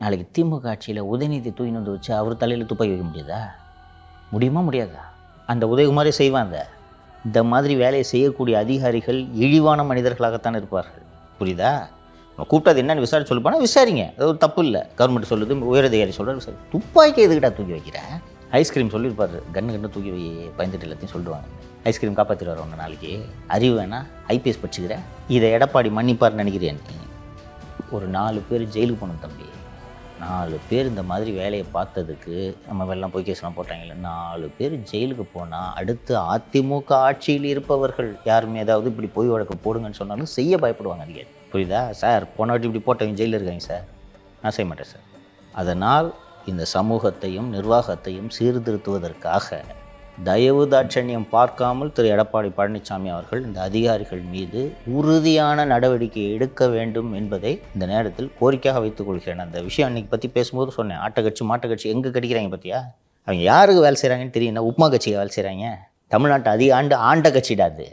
நாளைக்கு திமுக ஆட்சியில் உதயநிதி தூக்கின்னு வந்து வச்சு அவர் தலையில் துப்பாக்கி வைக்க முடியாதா? முடியுமா முடியாதா? அந்த உதயகுமாரே செய்வாங்க. இந்த மாதிரி வேலையை செய்யக்கூடிய அதிகாரிகள் இழிவான மனிதர்களாகத்தான் இருப்பார்கள். புரியுதா? கூப்பிட்டது என்னென்னு விசாரிச்சு சொல்லுப்பானா விசாரிங்க, அது ஒரு தப்பு இல்லை. கவர்மெண்ட் சொல்லுது, உயரதிகாரி சொல்கிறார், விசாரி. துப்பாக்கி எதுக்கிட்ட தூக்கி வைக்கிறேன்? ஐஸ்கிரீம் சொல்லியிருப்பார், கண்ணு தூக்கி வை, பயந்துட்டு எல்லாத்தையும் சொல்லுவாங்க. ஐஸ்கிரீம் காப்பாற்றிடுவார் ஒன்று நாளைக்கு. அறிவு வேணா, ஐபிஎஸ் படிச்சுக்கிறேன். இதை எடப்பாடி மன்னிப்பார்னு நினைக்கிறேன். நீ ஒரு 4 பேர் ஜெயிலுக்கு போகணும் தம்பி. 4 பேர் இந்த மாதிரி வேலையை பார்த்ததுக்கு நம்ம வெள்ளம் போய் கேஸ்லாம் போட்டாங்கல்ல, 4 பேர் ஜெயிலுக்கு போனால் அடுத்து அதிமுக ஆட்சியில் இருப்பவர்கள் யாருமே ஏதாவது இப்படி பொய் வழக்கு போடுங்கன்னு சொன்னாலும் செய்ய பயப்படுவாங்க. அது புரியுதா சார்? போன வாட்டி இப்படி போட்டவங்க ஜெயிலில் இருக்காங்க சார், நான் செய்ய மாட்டேன் சார். அதனால் இந்த சமூகத்தையும் நிர்வாகத்தையும் சீர்திருத்துவதற்காக தயவு தாட்சண்யம் பார்க்காமல் திரு எடப்பாடி பழனிசாமி அவர்கள் இந்த அதிகாரிகள் மீது உறுதியான நடவடிக்கை எடுக்க வேண்டும் என்பதை இந்த நேரத்தில் கோரிக்கையாக வைத்துக் கொள்கிறேன். அந்த விஷயம் அன்றைக்கி பற்றி பேசும்போது சொன்னேன், ஆட்டக்கட்சி மாட்டக்கட்சி எங்கே கடிக்கிறாங்க பார்த்தியா? அவங்க யாருக்கு வேலை செய்கிறாங்கன்னு தெரியும். உப்புமா கட்சிக்கு வேலை செய்கிறாங்க. தமிழ்நாட்டை அதிக ஆண்ட கட்சிடாது.